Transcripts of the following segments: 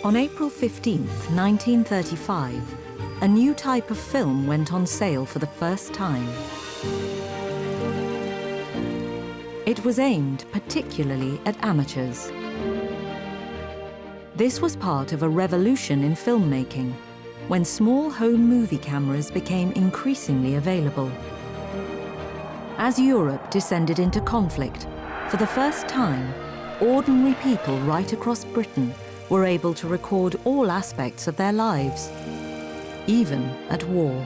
On April 15th, 1935, a new type of film went on sale for the first time. It was aimed particularly at amateurs. This was part of a revolution in filmmaking, when small home movie cameras became increasingly available. As Europe descended into conflict, for the first time, ordinary people right across Britain were able to record all aspects of their lives, even at war.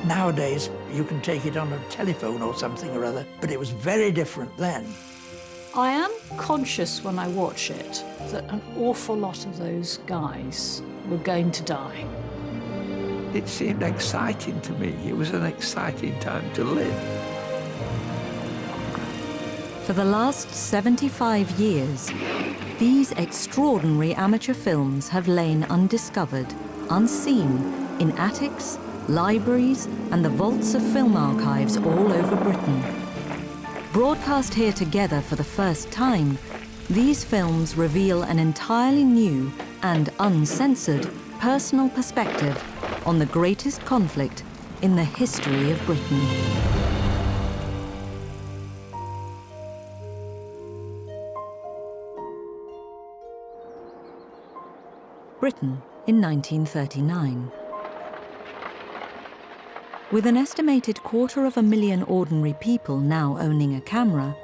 Nowadays, you can take it on a telephone or something or other, but it was very different then. I am conscious when I watch it that an awful lot of those guys were going to die. It seemed exciting to me. It was an exciting time to live. For the last 75 years, these extraordinary amateur films have lain undiscovered, unseen, in attics, libraries, and the vaults of film archives all over Britain. Broadcast here together for the first time, these films reveal an entirely new and uncensored personal perspective on the greatest conflict in the history of Britain. Britain in 1939. With an estimated 250,000 ordinary people now owning a camera,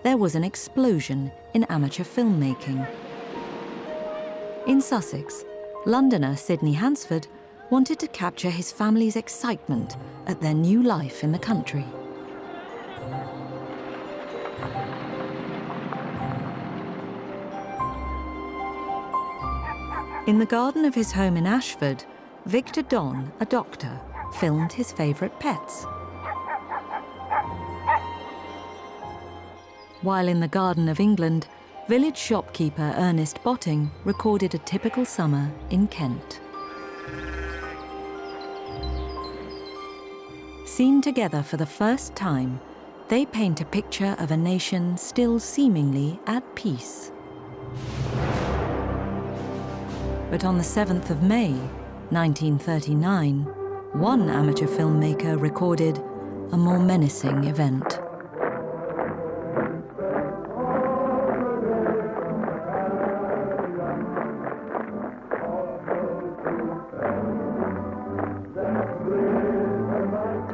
there was an explosion in amateur filmmaking. In Sussex, Londoner Sidney Hansford wanted to capture his family's excitement at their new life in the country. In the garden of his home in Ashford, Victor Don, a doctor, filmed his favourite pets. While in the garden of England, village shopkeeper Ernest Botting recorded a typical summer in Kent. Seen together for the first time, they paint a picture of a nation still seemingly at peace. But on the 7th of May, 1939, one amateur filmmaker recorded a more menacing event.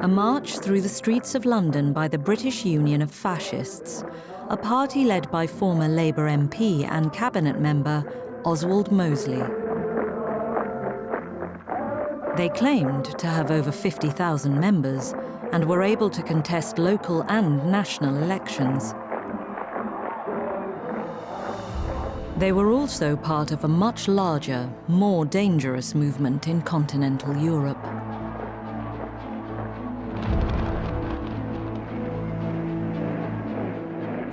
A march through the streets of London by the British Union of Fascists, a party led by former Labour MP and cabinet member Oswald Mosley. They claimed to have over 50,000 members and were able to contest local and national elections. They were also part of a much larger, more dangerous movement in continental Europe.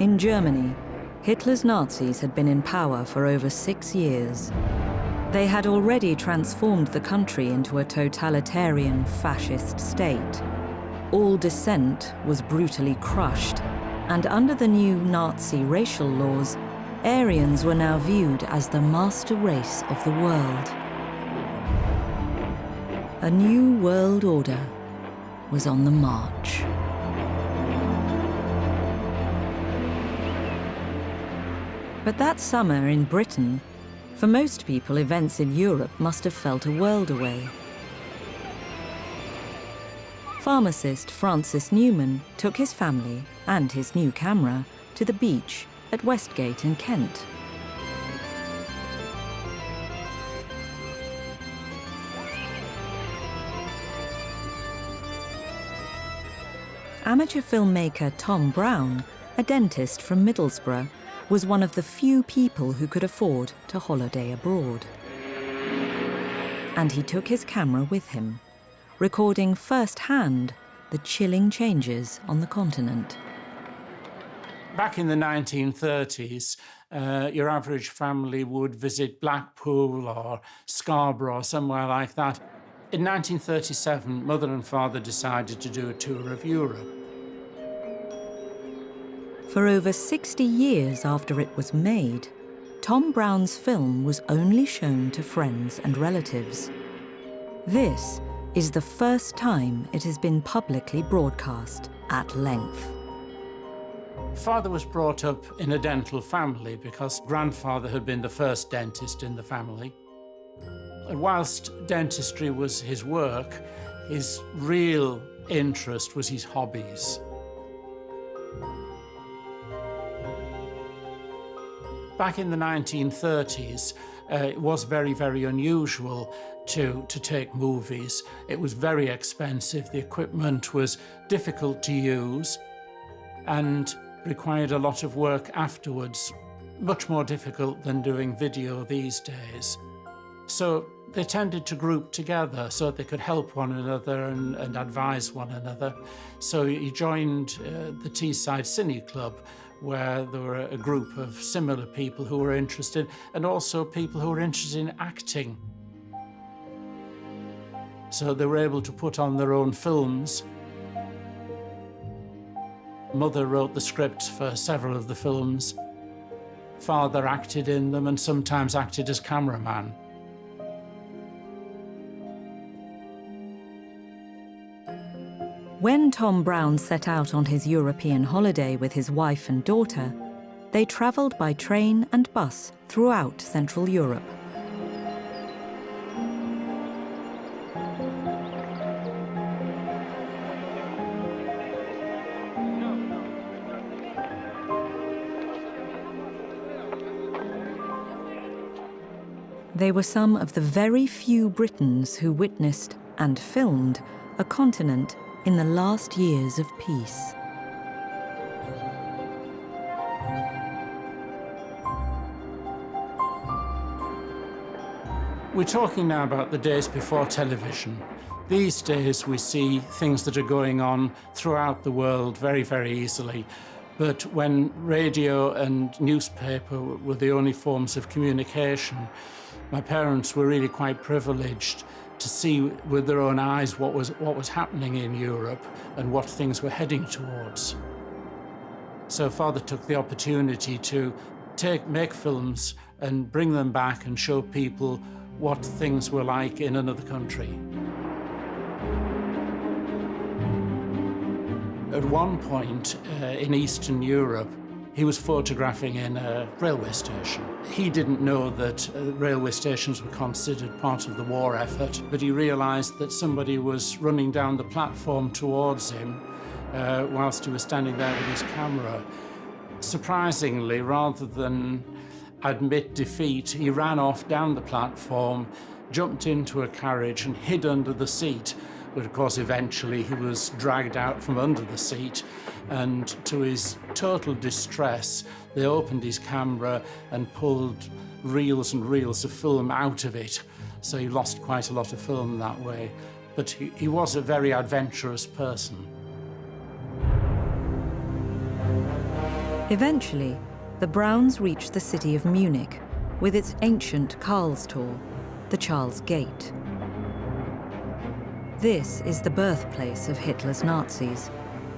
In Germany, Hitler's Nazis had been in power for over 6 years. They had already transformed the country into a totalitarian fascist state. All dissent was brutally crushed, and under the new Nazi racial laws, Aryans were now viewed as the master race of the world. A new world order was on the march. But that summer in Britain, for most people, events in Europe must have felt a world away. Pharmacist Francis Newman took his family and his new camera to the beach at Westgate in Kent. Amateur filmmaker Tom Brown, a dentist from Middlesborough, was one of the few people who could afford to holiday abroad. And he took his camera with him, recording firsthand the chilling changes on the continent. Back in the 1930s, your average family would visit Blackpool or Scarborough or somewhere like that. In 1937, mother and father decided to do a tour of Europe. For over 60 years after it was made, Tom Brown's film was only shown to friends and relatives. This is the first time it has been publicly broadcast at length. Father was brought up in a dental family because grandfather had been the first dentist in the family. And whilst dentistry was his work, his real interest was his hobbies. Back in the 1930s, it was very, very unusual to take movies. It was very expensive. The equipment was difficult to use and required a lot of work afterwards, much more difficult than doing video these days. So they tended to group together so they could help one another and advise one another. So he joined the Teesside Cine Club, where there were a group of similar people who were interested, and also people who were interested in acting. So they were able to put on their own films. Mother wrote the scripts for several of the films. Father acted in them and sometimes acted as cameraman. When Tom Brown set out on his European holiday with his wife and daughter, they travelled by train and bus throughout Central Europe. They were some of the very few Britons who witnessed and filmed a continent in the last years of peace. We're talking now about the days before television. These days we see things that are going on throughout the world very, very easily. But when radio and newspaper were the only forms of communication, my parents were really quite privileged to see with their own eyes what was happening in Europe and what things were heading towards. So Father took the opportunity to make films and bring them back and show people what things were like in another country. At one point in Eastern Europe, he was photographing in a railway station. He didn't know that railway stations were considered part of the war effort, but he realized that somebody was running down the platform towards him whilst he was standing there with his camera. Surprisingly, rather than admit defeat, he ran off down the platform, jumped into a carriage and hid under the seat. But of course, eventually he was dragged out from under the seat, and to his total distress, they opened his camera and pulled reels and reels of film out of it. So he lost quite a lot of film that way. But he was a very adventurous person. Eventually, the Browns reached the city of Munich with its ancient Karlstor, the Charles Gate. This is the birthplace of Hitler's Nazis,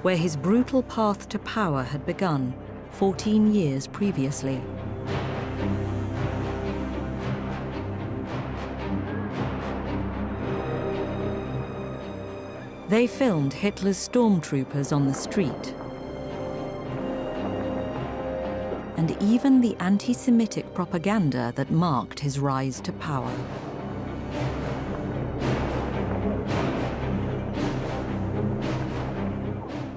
where his brutal path to power had begun 14 years previously. They filmed Hitler's stormtroopers on the street, and even the anti-Semitic propaganda that marked his rise to power.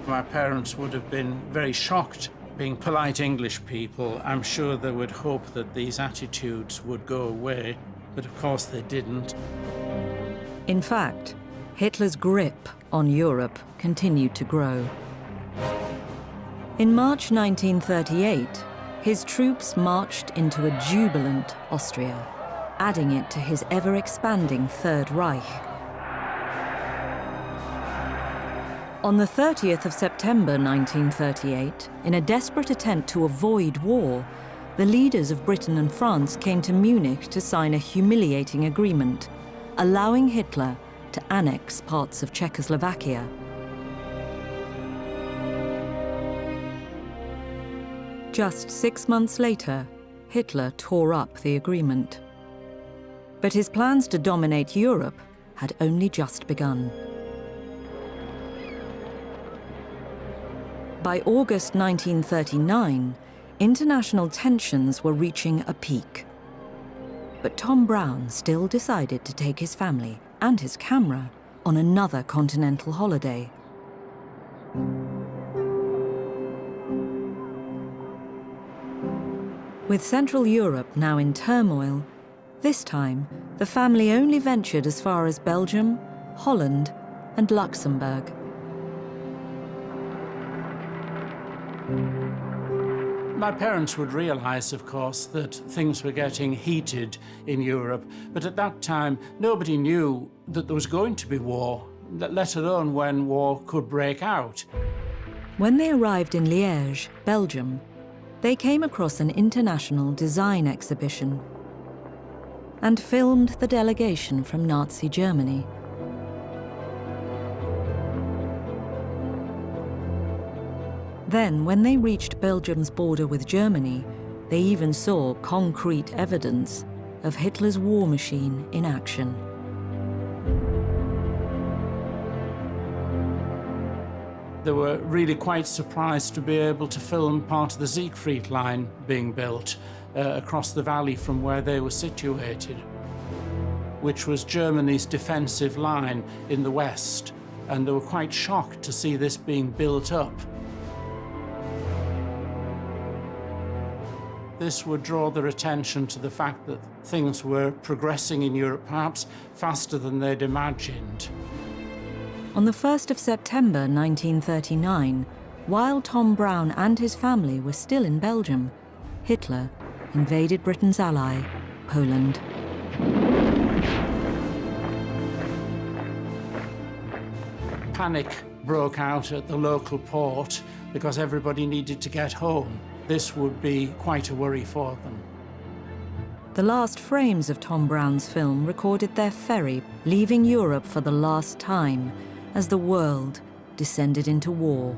My parents would have been very shocked. Being polite English people, I'm sure they would hope that these attitudes would go away, but of course they didn't. In fact, Hitler's grip on Europe continued to grow. In March 1938, his troops marched into a jubilant Austria, adding it to his ever-expanding Third Reich. On the 30th of September 1938, in a desperate attempt to avoid war, the leaders of Britain and France came to Munich to sign a humiliating agreement, allowing Hitler to annex parts of Czechoslovakia. Just 6 months later, Hitler tore up the agreement. But his plans to dominate Europe had only just begun. By August 1939, international tensions were reaching a peak. But Tom Brown still decided to take his family and his camera on another continental holiday. With Central Europe now in turmoil, this time the family only ventured as far as Belgium, Holland, and Luxembourg. My parents would realise, of course, that things were getting heated in Europe, but at that time nobody knew that there was going to be war, let alone when war could break out. When they arrived in Liège, Belgium, they came across an international design exhibition and filmed the delegation from Nazi Germany. Then, when they reached Belgium's border with Germany, they even saw concrete evidence of Hitler's war machine in action. They were really quite surprised to be able to film part of the Siegfried line being built across the valley from where they were situated, which was Germany's defensive line in the west, and they were quite shocked to see this being built up. This would draw their attention to the fact that things were progressing in Europe perhaps faster than they'd imagined. On the 1st of September 1939, while Tom Brown and his family were still in Belgium, Hitler invaded Britain's ally, Poland. Panic broke out at the local port because everybody needed to get home. This would be quite a worry for them. The last frames of Tom Brown's film recorded their ferry leaving Europe for the last time as the world descended into war.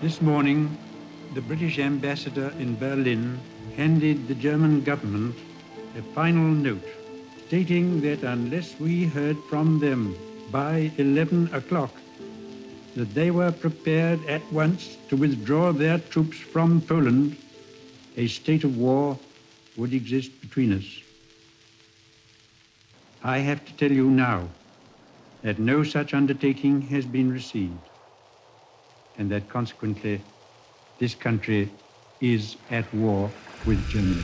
This morning, the British ambassador in Berlin handed the German government a final note stating that unless we heard from them by 11 o'clock, that they were prepared at once to withdraw their troops from Poland, a state of war would exist between us. I have to tell you now that no such undertaking has been received, and that consequently this country is at war with Germany.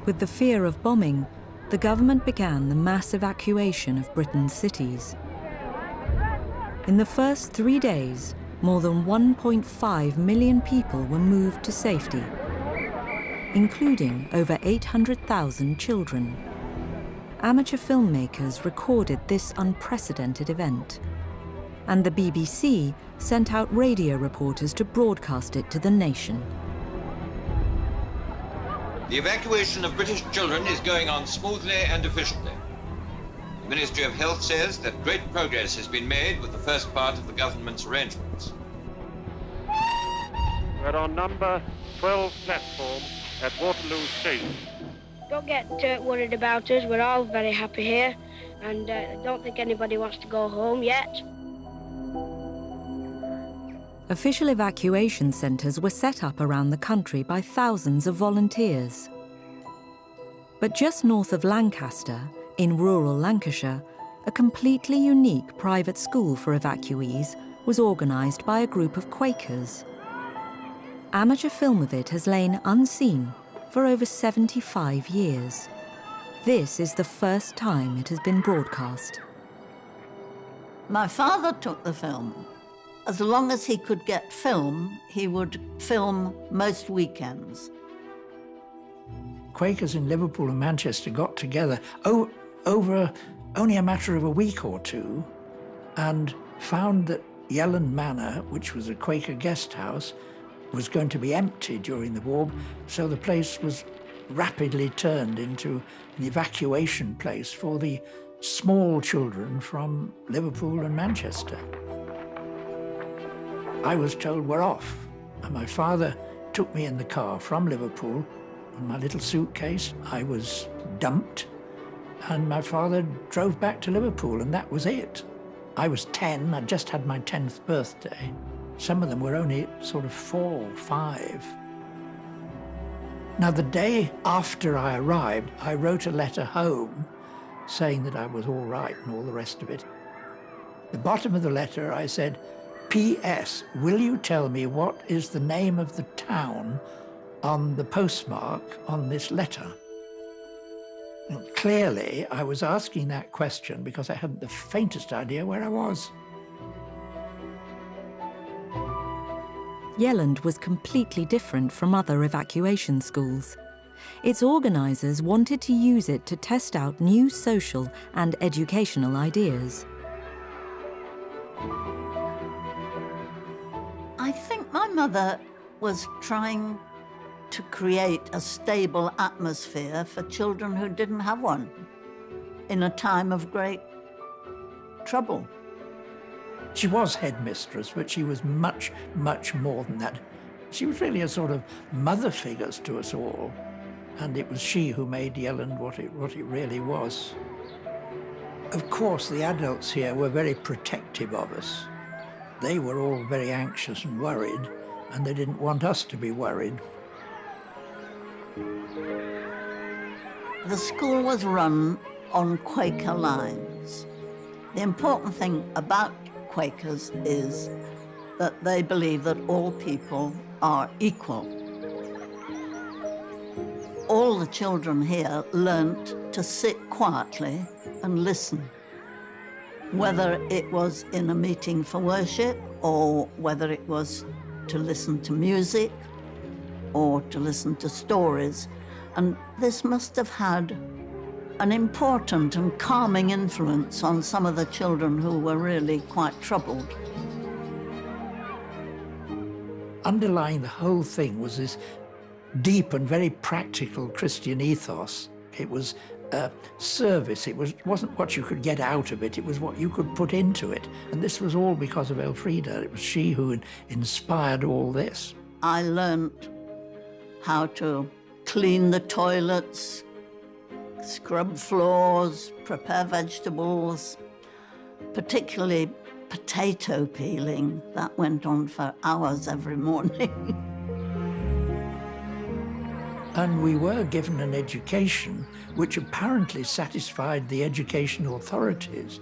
With the fear of bombing, the government began the mass evacuation of Britain's cities. In the first 3 days, more than 1.5 million people were moved to safety, including over 800,000 children. Amateur filmmakers recorded this unprecedented event, and the BBC sent out radio reporters to broadcast it to the nation. The evacuation of British children is going on smoothly and efficiently. The Ministry of Health says that great progress has been made with the first part of the government's arrangements. We're on number 12 platform at Waterloo Station. Don't get worried about us. We're all very happy here, and I don't think anybody wants to go home yet. Official evacuation centres were set up around the country by thousands of volunteers. But just north of Lancaster, in rural Lancashire, a completely unique private school for evacuees was organised by a group of Quakers. Amateur film of it has lain unseen for over 75 years. This is the first time it has been broadcast. My father took the film. As long as he could get film, he would film most weekends. Quakers in Liverpool and Manchester got together over only a matter of a week or two and found that Yelland Manor, which was a Quaker guest house, was going to be empty during the war, so the place was rapidly turned into an evacuation place for the small children from Liverpool and Manchester. I was told we're off, and my father took me in the car from Liverpool. In my little suitcase, I was dumped, and my father drove back to Liverpool, and that was it. I was 10, I'd just had my 10th birthday. Some of them were only sort of 4, 5. Now, the day after I arrived, I wrote a letter home saying that I was all right and all the rest of it. At the bottom of the letter, I said, P.S., will you tell me what is the name of the town on the postmark on this letter? Now, clearly, I was asking that question because I hadn't the faintest idea where I was. Yelland was completely different from other evacuation schools. Its organisers wanted to use it to test out new social and educational ideas. I think my mother was trying to create a stable atmosphere for children who didn't have one in a time of great trouble. She was headmistress, but she was much, much more than that. She was really a sort of mother figure to us all, and it was she who made Yelland what it really was. Of course, the adults here were very protective of us. They were all very anxious and worried, and they didn't want us to be worried. The school was run on Quaker lines. The important thing about Quakers is that they believe that all people are equal. All the children here learnt to sit quietly and listen, whether it was in a meeting for worship or whether it was to listen to music or to listen to stories. And this must have had an important and calming influence on some of the children who were really quite troubled. Underlying the whole thing was this deep and very practical Christian ethos. It was a service. It wasn't what you could get out of it, it was what you could put into it. And this was all because of Elfrida. It was she who inspired all this. I learnt how to clean the toilets, scrub floors, prepare vegetables, particularly potato peeling. That went on for hours every morning. And we were given an education which apparently satisfied the education authorities.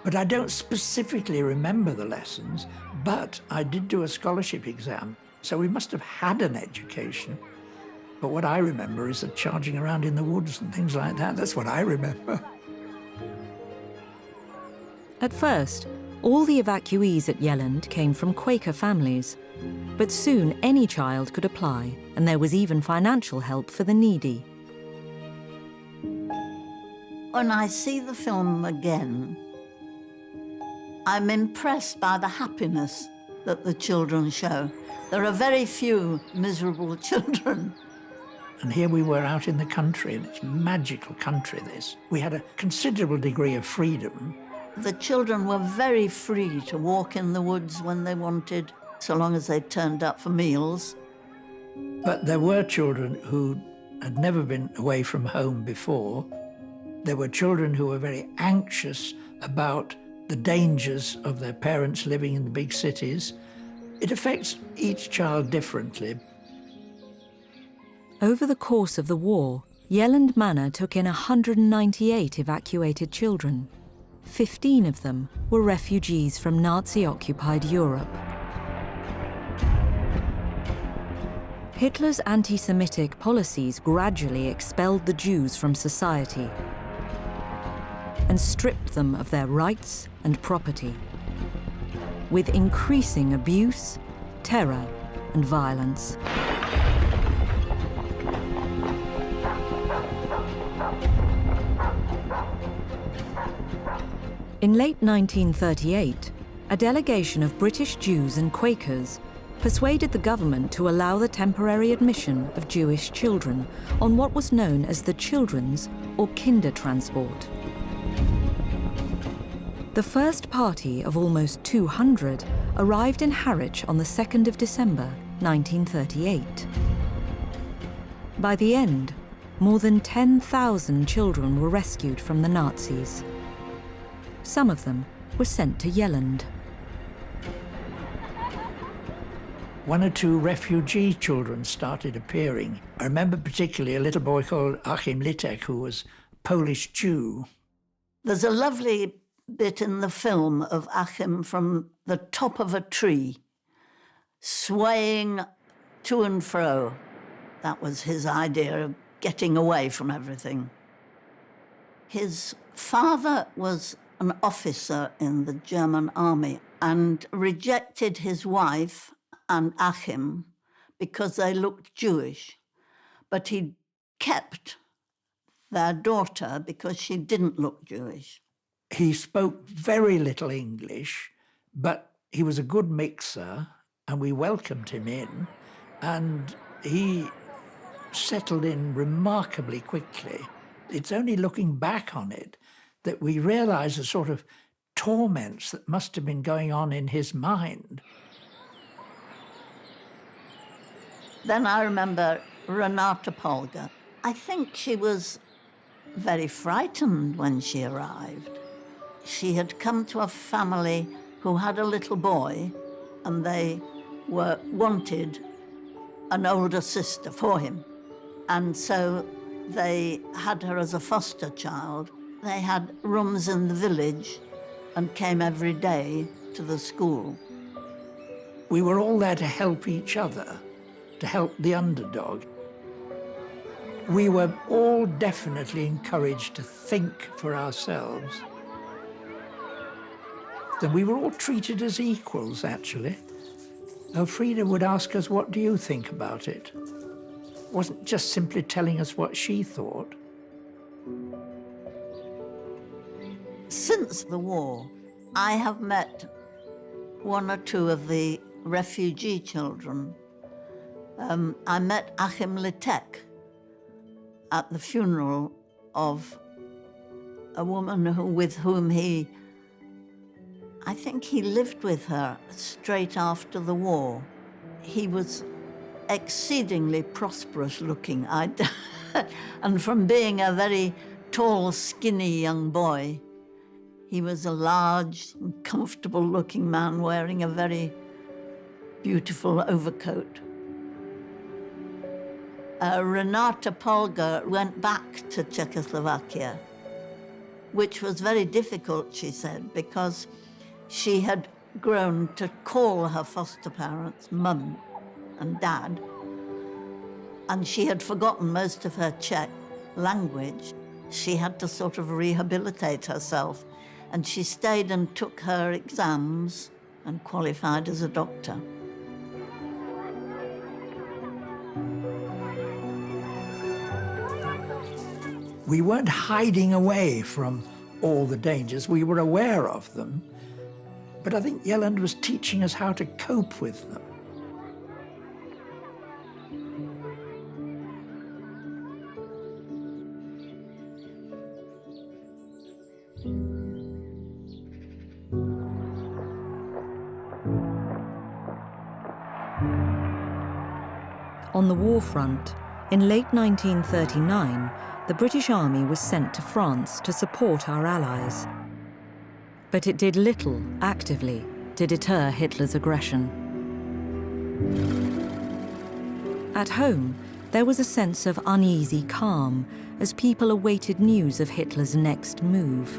But I don't specifically remember the lessons, but I did do a scholarship exam, so we must have had an education. But what I remember is that charging around in the woods and things like that. That's what I remember. At first, all the evacuees at Yelland came from Quaker families. But soon any child could apply, and there was even financial help for the needy. When I see the film again, I'm impressed by the happiness that the children show. There are very few miserable children. And here we were out in the country, and it's a magical country, this. We had a considerable degree of freedom. The children were very free to walk in the woods when they wanted, so long as they turned up for meals. But there were children who had never been away from home before. There were children who were very anxious about the dangers of their parents living in the big cities. It affects each child differently. Over the course of the war, Yelland Manor took in 198 evacuated children. 15 of them were refugees from Nazi-occupied Europe. Hitler's anti-Semitic policies gradually expelled the Jews from society and stripped them of their rights and property, with increasing abuse, terror, and violence. In late 1938, a delegation of British Jews and Quakers persuaded the government to allow the temporary admission of Jewish children on what was known as the Children's or Kindertransport. The first party of almost 200 arrived in Harwich on the 2nd of December, 1938. By the end, more than 10,000 children were rescued from the Nazis. Some of them were sent to Jelland. One or two refugee children started appearing. I remember particularly a little boy called Achim Litek, who was Polish Jew. There's a lovely bit in the film of Achim from the top of a tree, swaying to and fro. That was his idea of getting away from everything. His father was an officer in the German army and rejected his wife and Achim because they looked Jewish, but he kept their daughter because she didn't look Jewish. He spoke very little English, but he was a good mixer, and we welcomed him in, and he settled in remarkably quickly. It's only looking back on it that we realise the sort of torments that must have been going on in his mind. Then I remember Renata Polga. I think she was very frightened when she arrived. She had come to a family who had a little boy, and they wanted an older sister for him. And so they had her as a foster child. They had rooms in the village and came every day to the school. We were all there to help each other, to help the underdog. We were all definitely encouraged to think for ourselves. Then we were all treated as equals, actually. Elfrida would ask us, "What do you think about it?" It wasn't just simply telling us what she thought. Since the war, I have met one or two of the refugee children. I met Achim Litek at the funeral of a woman with whom I think he lived with her straight after the war. He was exceedingly prosperous looking. And from being a very tall, skinny young boy, he was a large, comfortable looking man wearing a very beautiful overcoat. Renata Polga went back to Czechoslovakia, which was very difficult, she said, because she had grown to call her foster parents mum and dad, and she had forgotten most of her Czech language. She had to sort of rehabilitate herself, and she stayed and took her exams and qualified as a doctor. We weren't hiding away from all the dangers. We were aware of them. But I think Jelland was teaching us how to cope with them. On the war front, in late 1939, the British Army was sent to France to support our allies. But it did little, actively, to deter Hitler's aggression. At home, there was a sense of uneasy calm as people awaited news of Hitler's next move.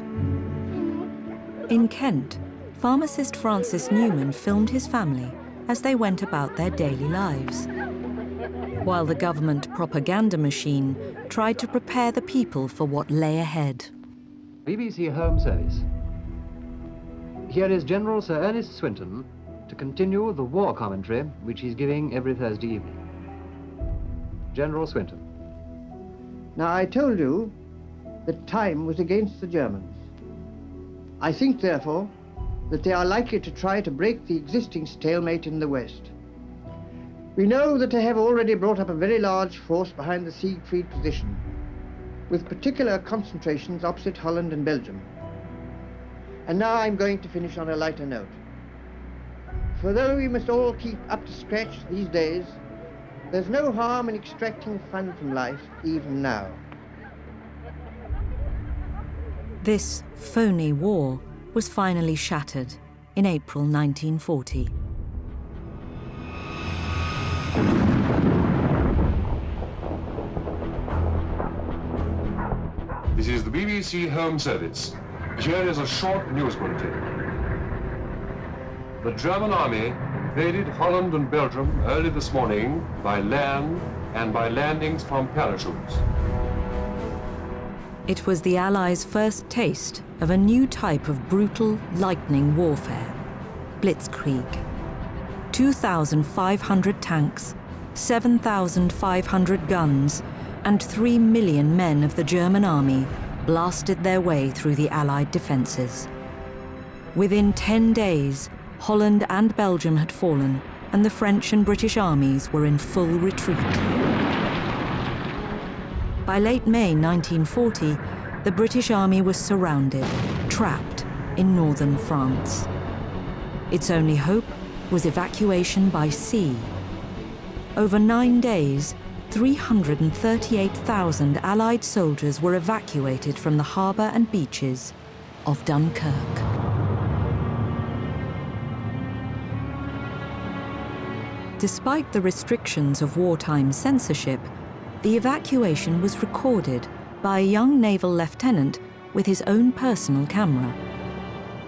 In Kent, pharmacist Francis Newman filmed his family as they went about their daily lives, while the government propaganda machine tried to prepare the people for what lay ahead. BBC Home Service. Here is General Sir Ernest Swinton to continue the war commentary which he's giving every Thursday evening. General Swinton. Now, I told you that time was against the Germans. I think, therefore, that they are likely to try to break the existing stalemate in the West. We know that they have already brought up a very large force behind the Siegfried position, with particular concentrations opposite Holland and Belgium. And now I'm going to finish on a lighter note. For though we must all keep up to scratch these days, there's no harm in extracting fun from life, even now. This phony war was finally shattered in April 1940. This is the BBC Home Service. Here is a short news bulletin. The German army invaded Holland and Belgium early this morning by land and by landings from parachutes. It was the Allies' first taste of a new type of brutal, lightning warfare, Blitzkrieg. 2,500 tanks, 7,500 guns, and 3 million men of the German army blasted their way through the Allied defences. Within 10 days, Holland and Belgium had fallen, and the French and British armies were in full retreat. By late May 1940, the British army was surrounded, trapped in northern France. Its only hope was evacuation by sea. Over 9 days, 338,000 Allied soldiers were evacuated from the harbour and beaches of Dunkirk. Despite the restrictions of wartime censorship, the evacuation was recorded by a young naval lieutenant with his own personal camera.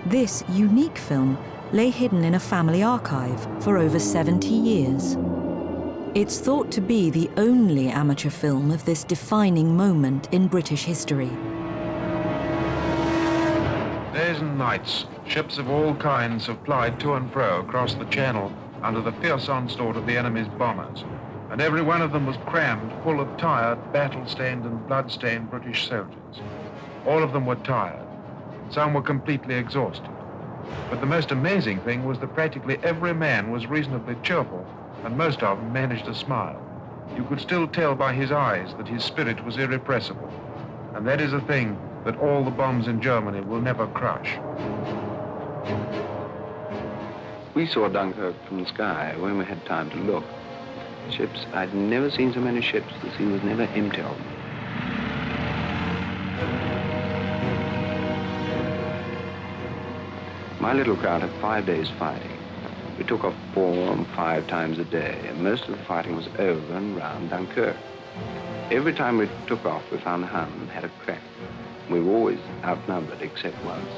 This unique film lay hidden in a family archive for over 70 years. It's thought to be the only amateur film of this defining moment in British history. Days and nights, ships of all kinds have plied to and fro across the Channel under the fierce onslaught of the enemy's bombers, and every one of them was crammed full of tired, battle-stained and blood-stained British soldiers. All of them were tired. Some were completely exhausted. But the most amazing thing was that practically every man was reasonably cheerful, and most of them managed to smile. You could still tell by his eyes that his spirit was irrepressible. And that is a thing that all the bombs in Germany will never crush. We saw Dunkirk from the sky when we had time to look. Ships, I'd never seen so many ships. The sea was never empty of them. My little crowd had 5 days fighting. We took off 4 and 5 times a day, and most of the fighting was over and round Dunkirk. Every time we took off, we found the Hun had a crack. We were always outnumbered, except once.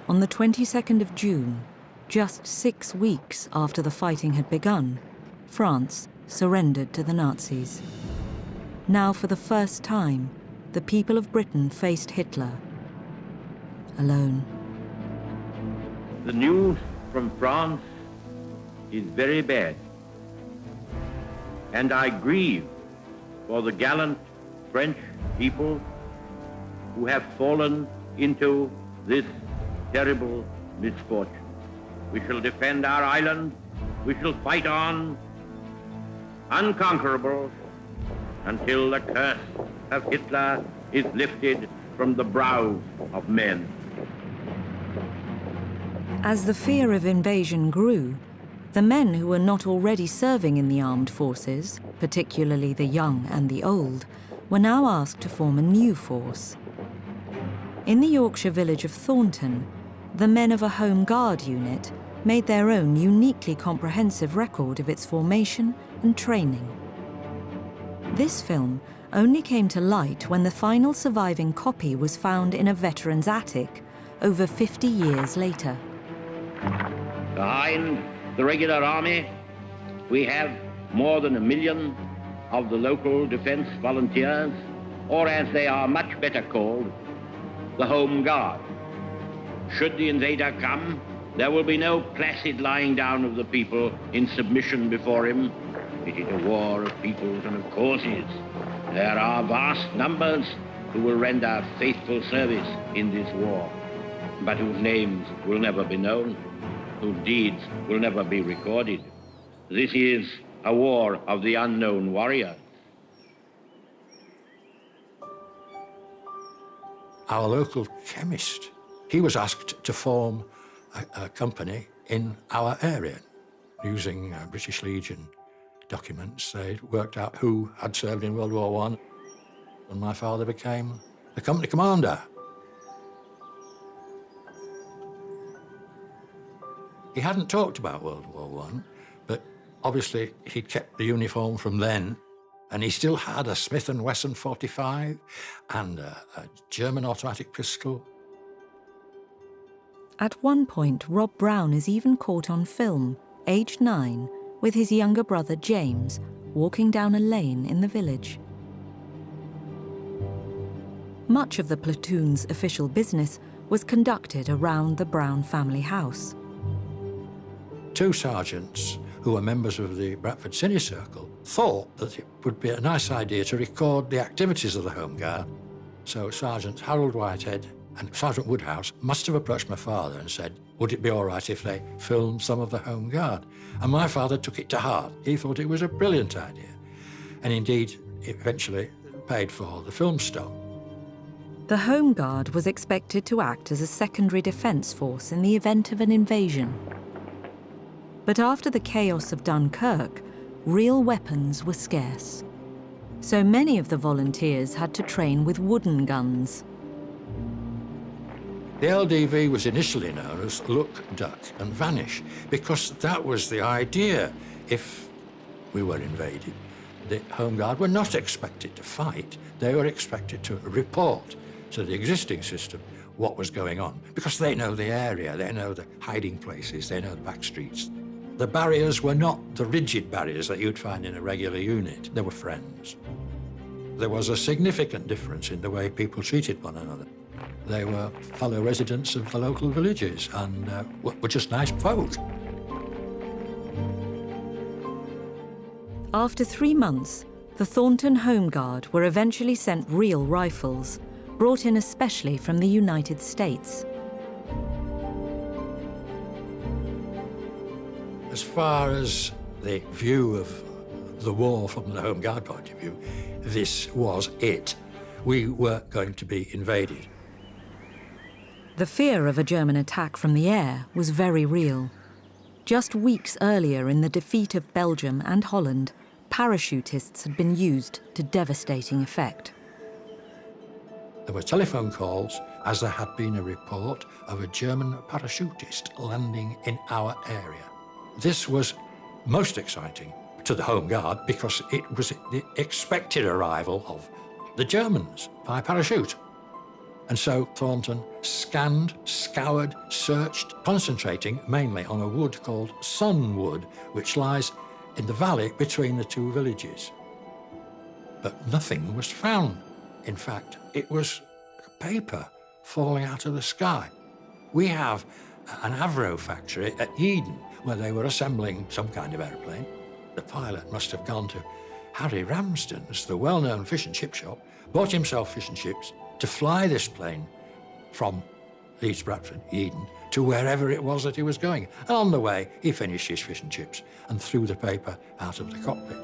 On the 22nd of June, just 6 weeks after the fighting had begun, France surrendered to the Nazis. Now, for the first time, the people of Britain faced Hitler alone. The news from France is very bad, and I grieve for the gallant French people who have fallen into this terrible misfortune. We shall defend our island, we shall fight on, unconquerable, until the curse of Hitler is lifted from the brows of men. As the fear of invasion grew, the men who were not already serving in the armed forces, particularly the young and the old, were now asked to form a new force. In the Yorkshire village of Thornton, the men of a Home Guard unit made their own uniquely comprehensive record of its formation and training. This film only came to light when the final surviving copy was found in a veteran's attic over 50 years later. Behind the regular army, we have more than 1 million of the local defense volunteers, or as they are much better called, the Home Guard. Should the invader come, there will be no placid lying down of the people in submission before him. It is a war of peoples and of causes. There are vast numbers who will render faithful service in this war, but whose names will never be known, whose deeds will never be recorded. This is a war of the unknown warrior. Our local chemist, he was asked to form a company in our area. Using British Legion documents, they worked out who had served in World War I, and my father became the company commander. He hadn't talked about World War I, but obviously he'd kept the uniform from then, and he still had a Smith & Wesson 45 and a German automatic pistol. At one point, Rob Brown is even caught on film, aged 9, with his younger brother James, walking down a lane in the village. Much of the platoon's official business was conducted around the Brown family house. 2 sergeants who were members of the Bradford Cine Circle thought that it would be a nice idea to record the activities of the Home Guard. So Sergeant Harold Whitehead and Sergeant Woodhouse must have approached my father and said, would it be all right if they filmed some of the Home Guard? And my father took it to heart. He thought it was a brilliant idea. And indeed, it eventually paid for the film stock. The Home Guard was expected to act as a secondary defence force in the event of an invasion. But after the chaos of Dunkirk, real weapons were scarce. So many of the volunteers had to train with wooden guns. The LDV was initially known as Look, Duck and Vanish, because that was the idea. If we were invaded, the Home Guard were not expected to fight. They were expected to report to the existing system what was going on, because they know the area, they know the hiding places, they know the back streets. The barriers were not the rigid barriers that you'd find in a regular unit. They were friends. There was a significant difference in the way people treated one another. They were fellow residents of the local villages and were just nice folk. After 3 months, the Thornton Home Guard were eventually sent real rifles, brought in especially from the United States. As far as the view of the war from the Home Guard point of view, this was it. We were going to be invaded. The fear of a German attack from the air was very real. Just weeks earlier, in the defeat of Belgium and Holland, parachutists had been used to devastating effect. There were telephone calls as there had been a report of a German parachutist landing in our area. This was most exciting to the Home Guard because it was the expected arrival of the Germans by parachute. And so Thornton scanned, scoured, searched, concentrating mainly on a wood called Sunwood, which lies in the valley between the 2 villages. But nothing was found. In fact, it was paper falling out of the sky. We have an Avro factory at Eden where they were assembling some kind of aeroplane. The pilot must have gone to Harry Ramsden's, the well-known fish and chip shop, bought himself fish and chips to fly this plane from Leeds, Bradford, Eden, to wherever it was that he was going. And on the way, he finished his fish and chips and threw the paper out of the cockpit.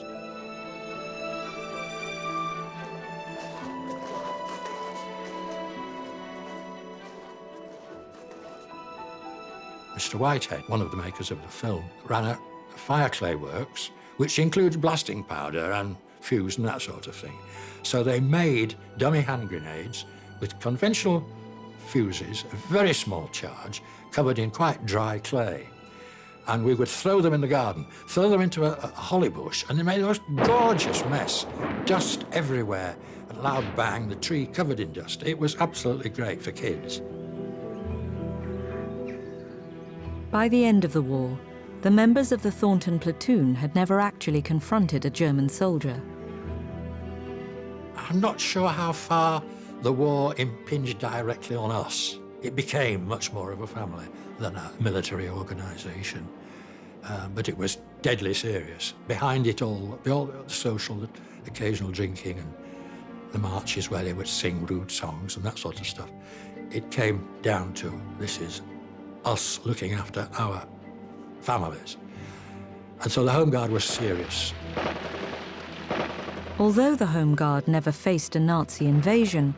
Mr. Whitehead, one of the makers of the film, ran a fire clay works, which includes blasting powder and fuse and that sort of thing. So they made dummy hand grenades with conventional fuses, a very small charge, covered in quite dry clay. And we would throw them in the garden, throw them into a holly bush, and they made the most gorgeous mess. Dust everywhere, a loud bang, the tree covered in dust. It was absolutely great for kids. By the end of the war, the members of the Thornton platoon had never actually confronted a German soldier. I'm not sure how far the war impinged directly on us. It became much more of a family than a military organisation. But it was deadly serious. Behind it all the social, occasional drinking the marches where they would sing rude songs and that sort of stuff. It came down to, this is us looking after our families. And so the Home Guard was serious. Although the Home Guard never faced a Nazi invasion,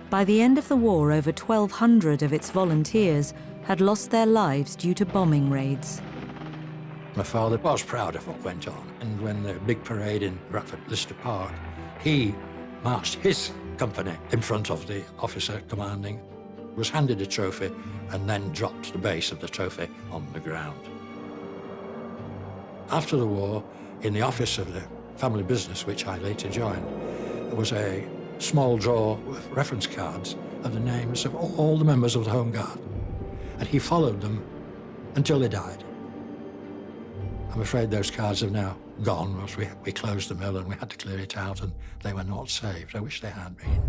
by the end of the war, over 1,200 of its volunteers had lost their lives due to bombing raids. My father was proud of what went on, and when the big parade in Bradford Lister Park, he marched his company in front of the officer commanding, was handed a trophy, and then dropped the base of the trophy on the ground. After the war, in the office of the family business, which I later joined, there was a small drawer with reference cards of the names of all the members of the Home Guard, and he followed them until they died. I'm afraid those cards have now gone, because we closed the mill and we had to clear it out, and they were not saved. I wish they had been.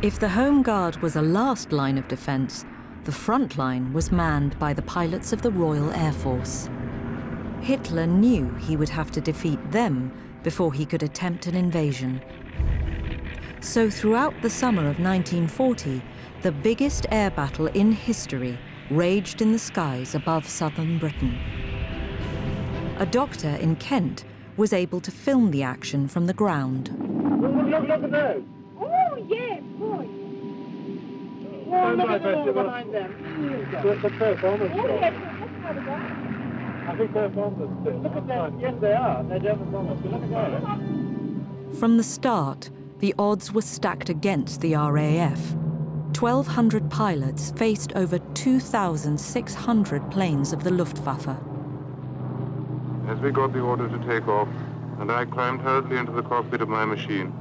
If the Home Guard was a last line of defence, the front line was manned by the pilots of the Royal Air Force. Hitler knew he would have to defeat them before he could attempt an invasion. So throughout the summer of 1940, the biggest air battle in history raged in the skies above southern Britain. A doctor in Kent was able to film the action from the ground. Look at those. Oh, yeah, boy. Oh, look at the one behind them. That's the first bombers. Oh, yes, that's how they go. I think they're bombers too. Look at them. Yes, they are. They're German bombers. Look at that. From the start, the odds were stacked against the RAF. 1,200 pilots faced over 2,600 planes of the Luftwaffe. As we got the order to take off, and I climbed hurriedly into the cockpit of my machine,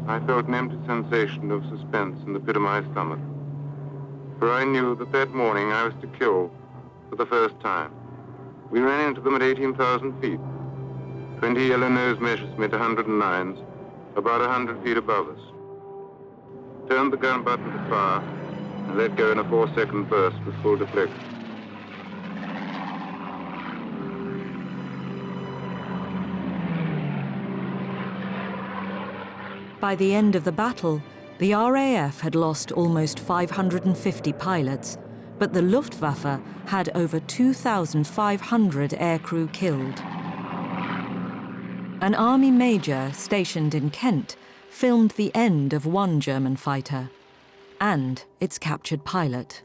I felt an empty sensation of suspense in the pit of my stomach. For I knew that that morning I was to kill for the first time. We ran into them at 18,000 feet. 20 yellow nose Messerschmitt 109s, about 100 feet above us. Turned the gun button to fire and let go in a 4-second burst with full deflection. By the end of the battle, the RAF had lost almost 550 pilots, but the Luftwaffe had over 2,500 aircrew killed. An army major stationed in Kent filmed the end of one German fighter and its captured pilot.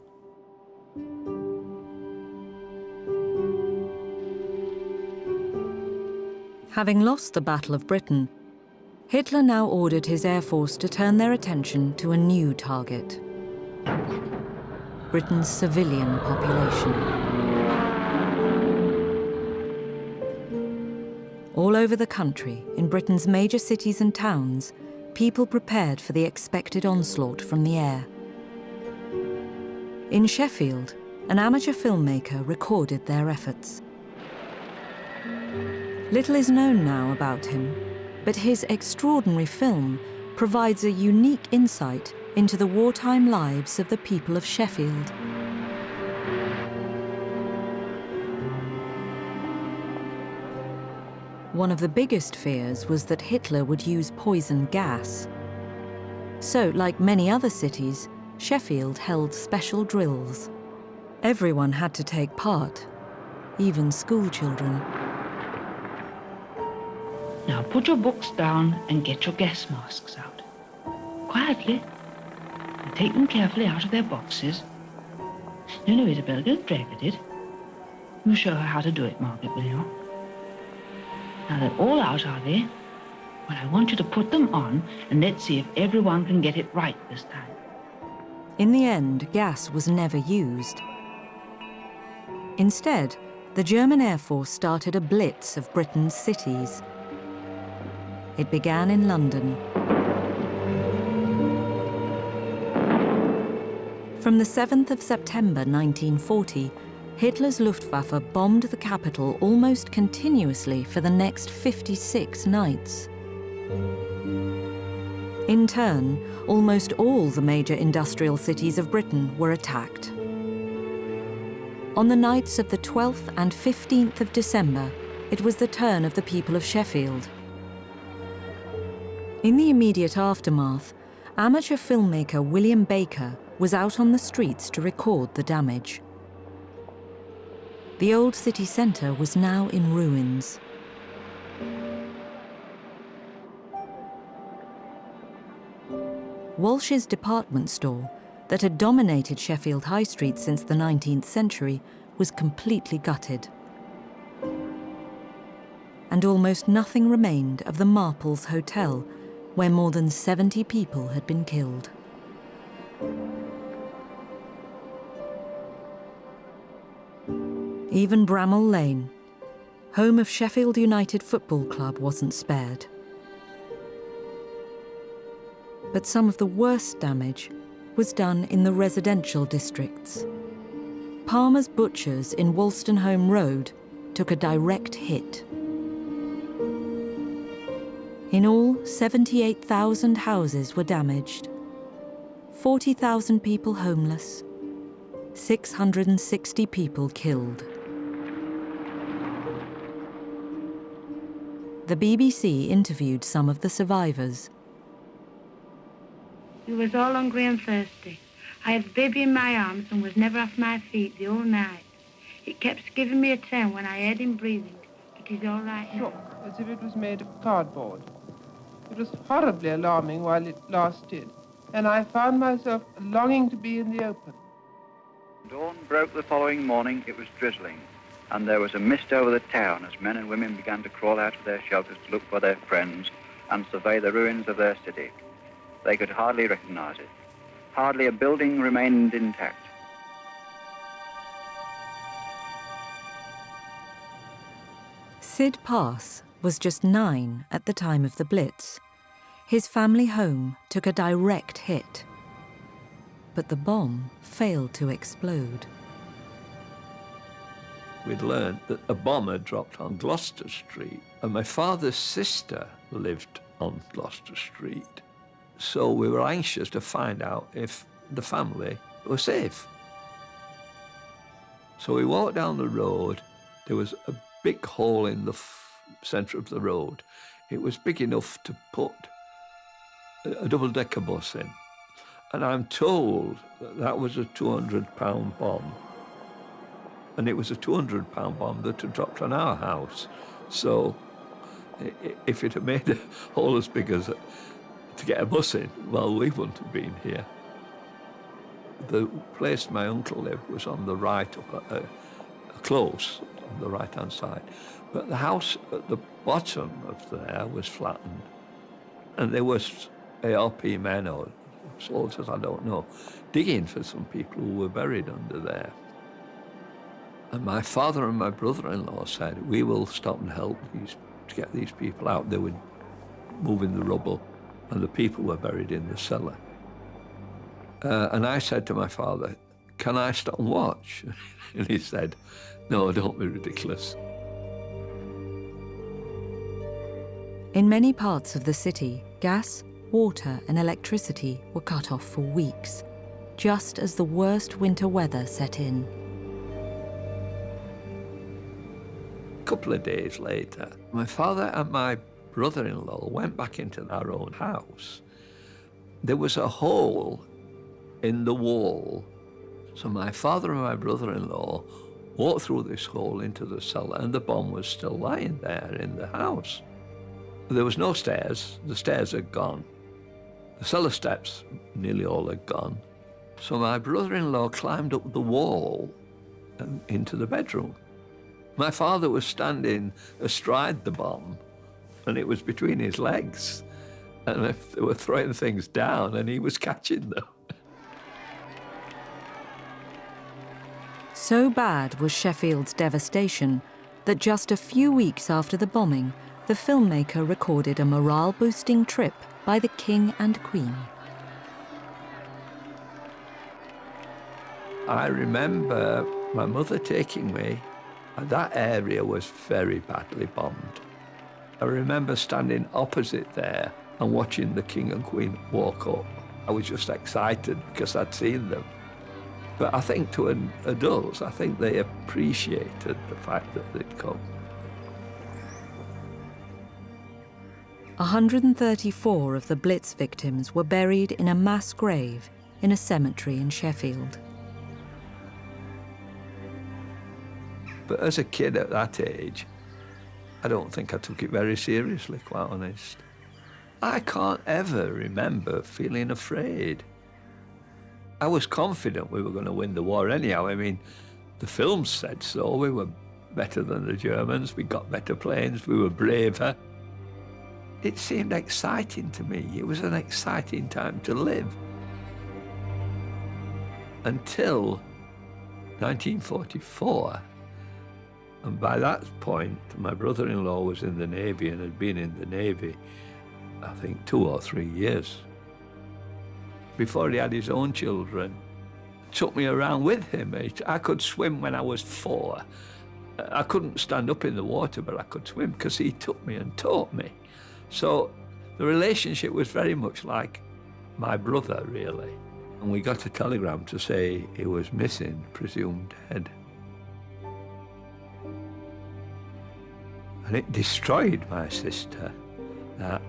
Having lost the Battle of Britain, Hitler now ordered his air force to turn their attention to a new target: Britain's civilian population. All over the country, in Britain's major cities and towns, people prepared for the expected onslaught from the air. In Sheffield, an amateur filmmaker recorded their efforts. Little is known now about him, but his extraordinary film provides a unique insight into the wartime lives of the people of Sheffield. One of the biggest fears was that Hitler would use poison gas. So, like many other cities, Sheffield held special drills. Everyone had to take part, even school children. Now put your books down and get your gas masks out. Quietly. And take them carefully out of their boxes. No, Isabel, don't drag at it. You show her how to do it, Margaret, will you? Now they're all out, are they? Well, I want you to put them on, and let's see if everyone can get it right this time. In the end, gas was never used. Instead, the German Air Force started a blitz of Britain's cities. It began in London. From the 7th of September 1940, Hitler's Luftwaffe bombed the capital almost continuously for the next 56 nights. In turn, almost all the major industrial cities of Britain were attacked. On the nights of the 12th and 15th of December, it was the turn of the people of Sheffield. In the immediate aftermath, amateur filmmaker William Baker was out on the streets to record the damage. The old city centre was now in ruins. Walsh's department store, that had dominated Sheffield High Street since the 19th century, was completely gutted. And almost nothing remained of the Marples Hotel, where more than 70 people had been killed. Even Bramall Lane, home of Sheffield United Football Club, wasn't spared. But some of the worst damage was done in the residential districts. Palmer's Butchers in Wolstenholme Road took a direct hit. In all, 78,000 houses were damaged, 40,000 people homeless, 660 people killed. The BBC interviewed some of the survivors. We was all hungry and thirsty. I had the baby in my arms and was never off my feet the whole night. It kept giving me a turn when I heard him breathing. It is all right now. Shook as if it was made of cardboard. It was horribly alarming while it lasted, and I found myself longing to be in the open. Dawn broke the following morning. It was drizzling, and there was a mist over the town as men and women began to crawl out of their shelters to look for their friends and survey the ruins of their city. They could hardly recognize it. Hardly a building remained intact. Sid Pass was just 9 at the time of the Blitz. His family home took a direct hit. But the bomb failed to explode. We'd learned that a bomb had dropped on Gloucester Street, and my father's sister lived on Gloucester Street. So we were anxious to find out if the family were safe. So we walked down the road. There was a big hole in the centre of the road. It was big enough to put a double-decker bus in. And I'm told that that was a 200-pound bomb. And it was a 200-pound bomb that had dropped on our house. So if it had made a hole as big as to get a bus in, well, we wouldn't have been here. The place my uncle lived was on the right, close, on the right-hand side. But the house at the bottom of there was flattened. And there was ARP men or soldiers, I don't know, digging for some people who were buried under there. And my father and my brother-in-law said, we will stop and help to get these people out. They were moving the rubble, and the people were buried in the cellar. And I said to my father, can I stop and watch? And he said, no, don't be ridiculous. In many parts of the city, gas, water and electricity were cut off for weeks, just as the worst winter weather set in. A couple of days later, my father and my brother-in-law went back into our own house. There was a hole in the wall. So my father and my brother-in-law walked through this hole into the cellar, and the bomb was still lying there in the house. There was no stairs. The stairs had gone. The cellar steps, nearly all had gone. So my brother-in-law climbed up the wall and into the bedroom. My father was standing astride the bomb, and it was between his legs. And they were throwing things down, and he was catching them. So bad was Sheffield's devastation that just a few weeks after the bombing, the filmmaker recorded a morale-boosting trip by the King and Queen. I remember my mother taking me, and that area was very badly bombed. I remember standing opposite there and watching the King and Queen walk up. I was just excited because I'd seen them. But I think to adults, I think they appreciated the fact that they'd come. 134 of the Blitz victims were buried in a mass grave in a cemetery in Sheffield. But as a kid at that age, I don't think I took it very seriously, quite honest. I can't ever remember feeling afraid. I was confident we were going to win the war anyhow. I mean, the films said so. We were better than the Germans. We got better planes. We were braver. It seemed exciting to me. It was an exciting time to live. Until 1944. And by that point, my brother-in-law was in the Navy and had been in the Navy, I think, 2 or 3 years. Before he had his own children, took me around with him. I could swim when I was 4. I couldn't stand up in the water, but I could swim because he took me and taught me. So the relationship was very much like my brother, really. And we got a telegram to say he was missing, presumed dead. And it destroyed my sister, that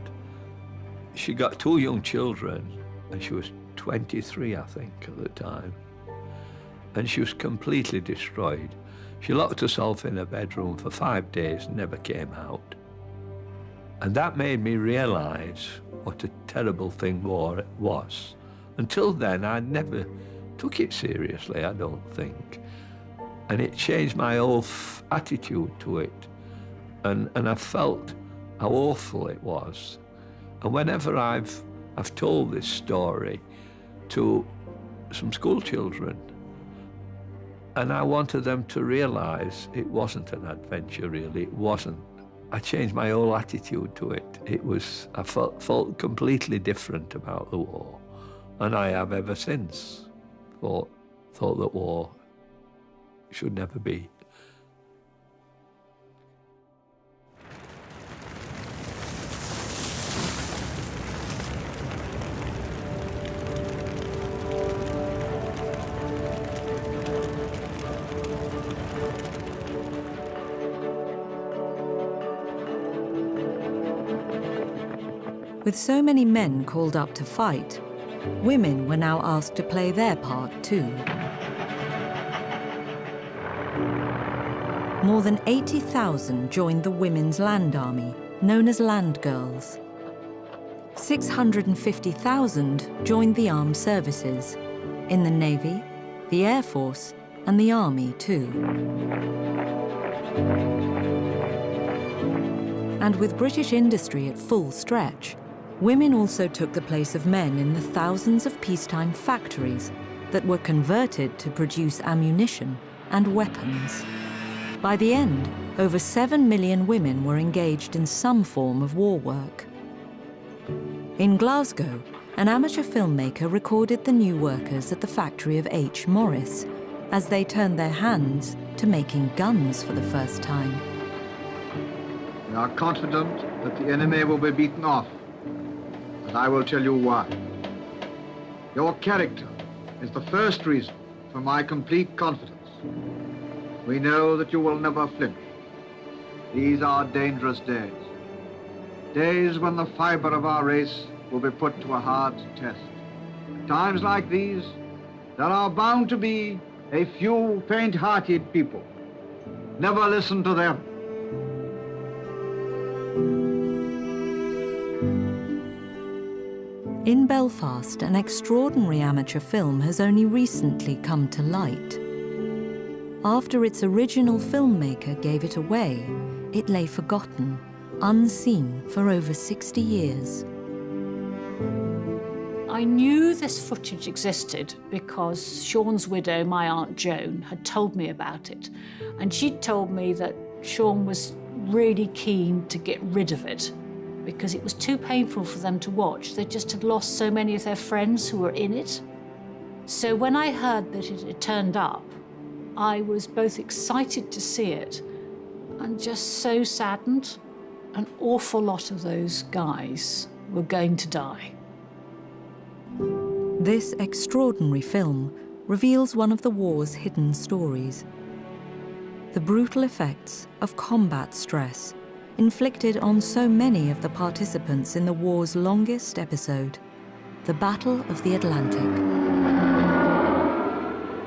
she got 2 young children, and she was 23, I think, at the time. And she was completely destroyed. She locked herself in her bedroom for 5 days and never came out. And that made me realize what a terrible thing war was. Until then, I never took it seriously, I don't think. And it changed my whole attitude to it. And I felt how awful it was. And whenever I've told this story to some school children, and I wanted them to realize it wasn't an adventure, really, it wasn't. I changed my whole attitude to it. I felt completely different about the war. And I have ever since thought that war should never be. With so many men called up to fight, women were now asked to play their part too. More than 80,000 joined the Women's Land Army, known as Land Girls. 650,000 joined the armed services, in the Navy, the Air Force, and the Army too. And with British industry at full stretch, women also took the place of men in the thousands of peacetime factories that were converted to produce ammunition and weapons. By the end, over 7 million women were engaged in some form of war work. In Glasgow, an amateur filmmaker recorded the new workers at the factory of H. Morris as they turned their hands to making guns for the first time. We are confident that the enemy will be beaten off. And I will tell you why. Your character is the first reason for my complete confidence. We know that you will never flinch. These are dangerous days. Days when the fiber of our race will be put to a hard test. At times like these, there are bound to be a few faint-hearted people. Never listen to them. In Belfast, an extraordinary amateur film has only recently come to light. After its original filmmaker gave it away, it lay forgotten, unseen for over 60 years. I knew this footage existed because Sean's widow, my Aunt Joan, had told me about it. And she'd told me that Sean was really keen to get rid of it because it was too painful for them to watch. They just had lost so many of their friends who were in it. So when I heard that it had turned up, I was both excited to see it and just so saddened. An awful lot of those guys were going to die. This extraordinary film reveals one of the war's hidden stories. The brutal effects of combat stress inflicted on so many of the participants in the war's longest episode, the Battle of the Atlantic.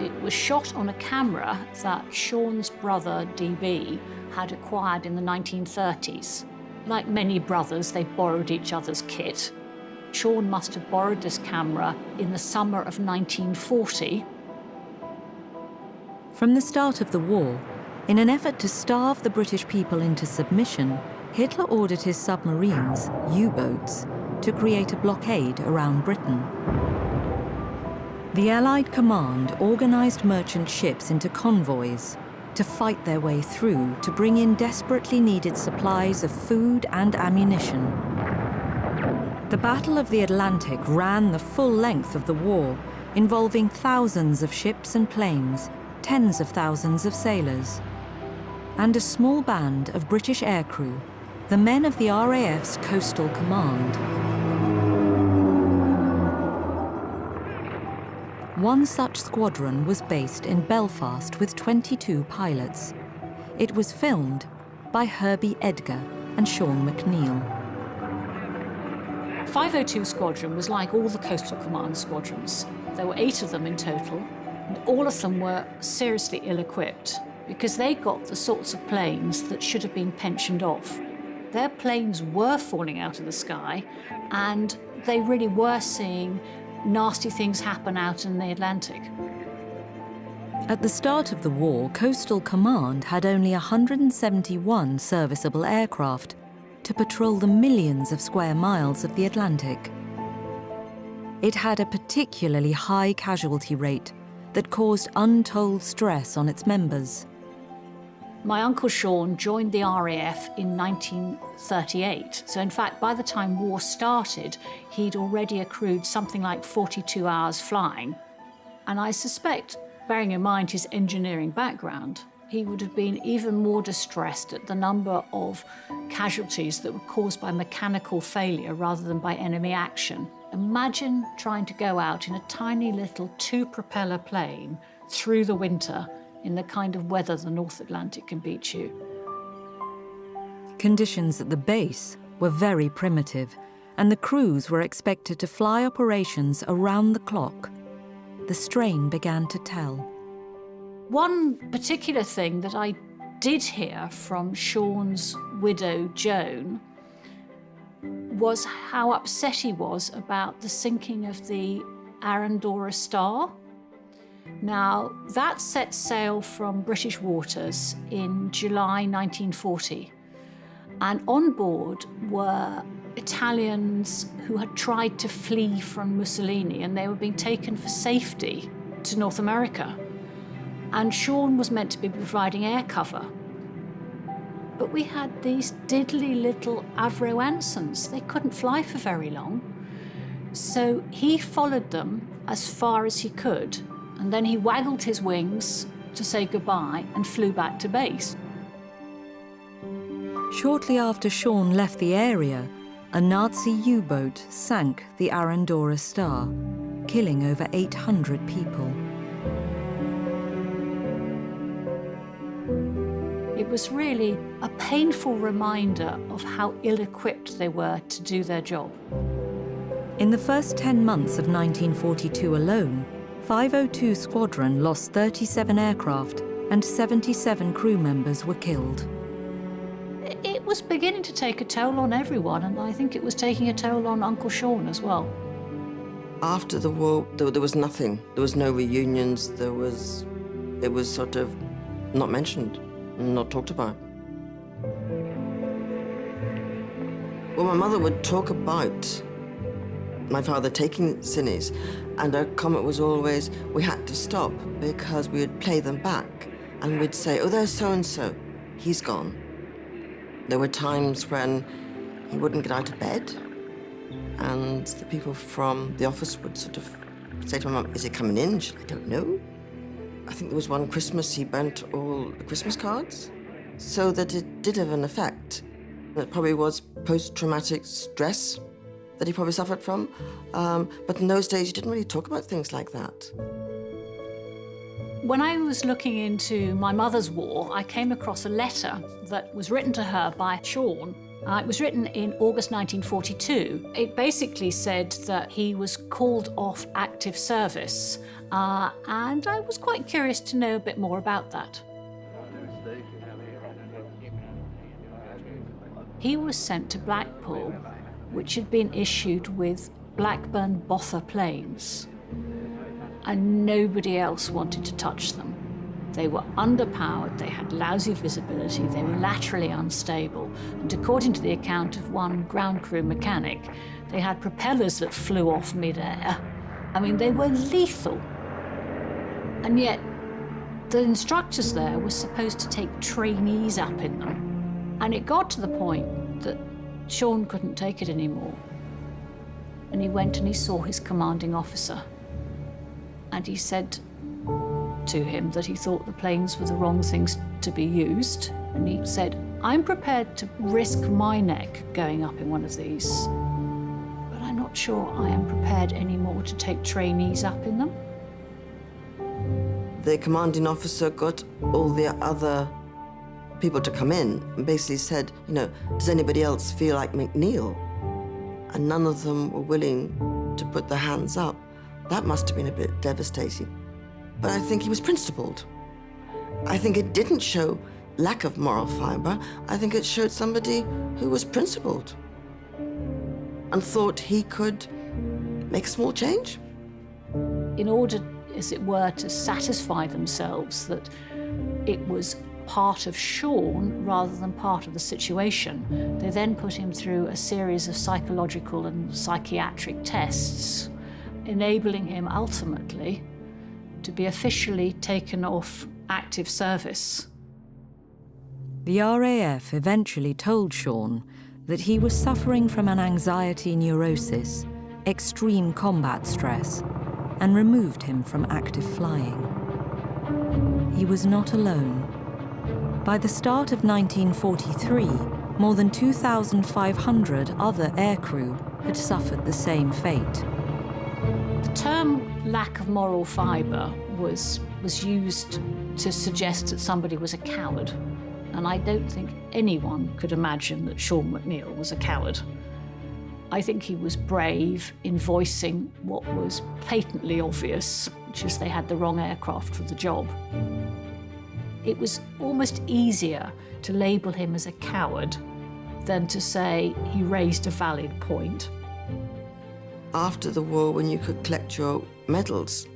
It was shot on a camera that Sean's brother, DB, had acquired in the 1930s. Like many brothers, they borrowed each other's kit. Sean must have borrowed this camera in the summer of 1940. From the start of the war, in an effort to starve the British people into submission, Hitler ordered his submarines, U-boats, to create a blockade around Britain. The Allied command organised merchant ships into convoys to fight their way through to bring in desperately needed supplies of food and ammunition. The Battle of the Atlantic ran the full length of the war, involving thousands of ships and planes, tens of thousands of sailors, and a small band of British aircrew, the men of the RAF's Coastal Command. One such squadron was based in Belfast with 22 pilots. It was filmed by Herbie Edgar and Sean McNeill. 502 Squadron was like all the Coastal Command squadrons. There were 8 of them in total, and all of them were seriously ill-equipped because they got the sorts of planes that should have been pensioned off. Their planes were falling out of the sky, and they really were seeing nasty things happen out in the Atlantic. At the start of the war, Coastal Command had only 171 serviceable aircraft to patrol the millions of square miles of the Atlantic. It had a particularly high casualty rate that caused untold stress on its members. My uncle Sean joined the RAF in 1938. So in fact, by the time war started, he'd already accrued something like 42 hours flying. And I suspect, bearing in mind his engineering background, he would have been even more distressed at the number of casualties that were caused by mechanical failure rather than by enemy action. Imagine trying to go out in a tiny little 2-propeller plane through the winter in the kind of weather the North Atlantic can beat you. Conditions at the base were very primitive, and the crews were expected to fly operations around the clock. The strain began to tell. One particular thing that I did hear from Sean's widow, Joan, was how upset he was about the sinking of the Arandora Star. Now, that set sail from British waters in July 1940, and on board were Italians who had tried to flee from Mussolini, and they were being taken for safety to North America. And Sean was meant to be providing air cover. But we had these diddly little Avro Ansons. They couldn't fly for very long. So he followed them as far as he could, and then he waggled his wings to say goodbye and flew back to base. Shortly after Sean left the area, a Nazi U-boat sank the Arandora Star, killing over 800 people. It was really a painful reminder of how ill-equipped they were to do their job. In the first 10 months of 1942 alone, 502 Squadron lost 37 aircraft and 77 crew members were killed. It was beginning to take a toll on everyone, and I think it was taking a toll on Uncle Sean as well. After the war, there was nothing. There was no reunions. It was sort of not mentioned, not talked about. Well, my mother would talk about my father taking cines, and her comment was always, we had to stop because we would play them back, and we'd say, oh, there's so-and-so, he's gone. There were times when he wouldn't get out of bed, and the people from the office would sort of say to my mum, is he coming in? She said, I don't know. I think there was one Christmas he burnt all the Christmas cards, so that it did have an effect. It probably was post-traumatic stress that he probably suffered from, but in those days you didn't really talk about things like that. When I was looking into my mother's war, I came across a letter that was written to her by Sean. It was written in August 1942. It basically said that he was called off active service, and I was quite curious to know a bit more about that. He was sent to Blackpool, which had been issued with Blackburn Botha planes, and nobody else wanted to touch them. They were underpowered, they had lousy visibility, they were laterally unstable, and according to the account of one ground crew mechanic, they had propellers that flew off mid-air. I mean, they were lethal. And yet, the instructors there were supposed to take trainees up in them. And it got to the point that Sean couldn't take it anymore. And he went and he saw his commanding officer. And he said to him that he thought the planes were the wrong things to be used. And he said, I'm prepared to risk my neck going up in one of these, but I'm not sure I am prepared anymore to take trainees up in them. The commanding officer got all the other people to come in and basically said, you know, does anybody else feel like McNeil? And none of them were willing to put their hands up. That must have been a bit devastating. But I think he was principled. I think it didn't show lack of moral fibre. I think it showed somebody who was principled and thought he could make a small change. In order, as it were, to satisfy themselves that it was part of Sean rather than part of the situation, they then put him through a series of psychological and psychiatric tests, enabling him ultimately to be officially taken off active service. The RAF eventually told Sean that he was suffering from an anxiety neurosis, extreme combat stress, and removed him from active flying. He was not alone. By the start of 1943, more than 2,500 other aircrew had suffered the same fate. The term lack of moral fibre was used to suggest that somebody was a coward. And I don't think anyone could imagine that Sean McNeil was a coward. I think he was brave in voicing what was patently obvious, which is they had the wrong aircraft for the job. It was almost easier to label him as a coward than to say he raised a valid point. After the war, when you could collect your medals,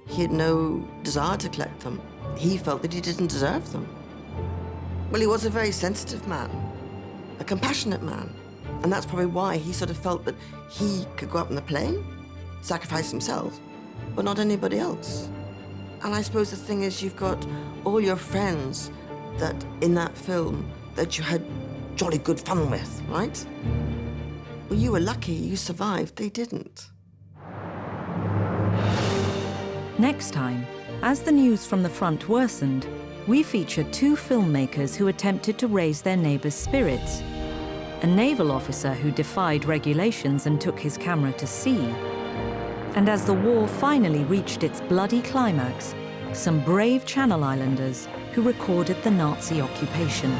he had no desire to collect them. He felt that he didn't deserve them. Well, he was a very sensitive man, a compassionate man. And that's probably why he sort of felt that he could go up in the plane, sacrifice himself, but not anybody else. And I suppose the thing is, you've got all your friends that in that film that you had jolly good fun with, right? Well, you were lucky you survived, they didn't. Next time, as the news from the front worsened, we feature two filmmakers who attempted to raise their neighbours' spirits. A naval officer who defied regulations and took his camera to sea. And as the war finally reached its bloody climax, some brave Channel Islanders who recorded the Nazi occupation.